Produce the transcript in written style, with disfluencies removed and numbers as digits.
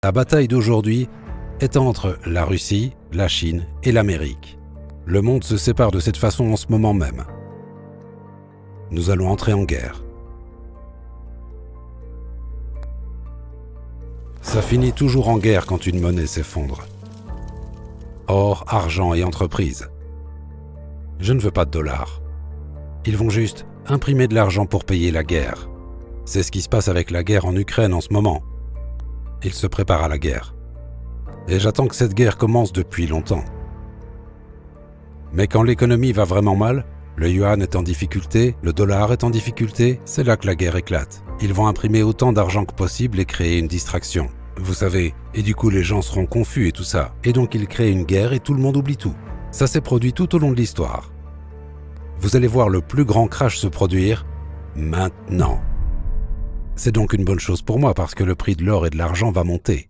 La bataille d'aujourd'hui est entre la Russie, la Chine et l'Amérique. Le monde se sépare de cette façon en ce moment même. Nous allons entrer en guerre. Ça finit toujours en guerre quand une monnaie s'effondre. Or, argent et entreprise. Je ne veux pas de dollars. Ils vont juste imprimer de l'argent pour payer la guerre. C'est ce qui se passe avec la guerre en Ukraine en ce moment. Ils se préparent à la guerre. Et j'attends que cette guerre commence depuis longtemps. Mais quand l'économie va vraiment mal, le yuan est en difficulté, le dollar est en difficulté, c'est là que la guerre éclate. Ils vont imprimer autant d'argent que possible et créer une distraction. Vous savez, et du coup les gens seront confus et tout ça. Et donc ils créent une guerre et tout le monde oublie tout. Ça s'est produit tout au long de l'histoire. Vous allez voir le plus grand crash se produire maintenant. C'est donc une bonne chose pour moi parce que le prix de l'or et de l'argent va monter.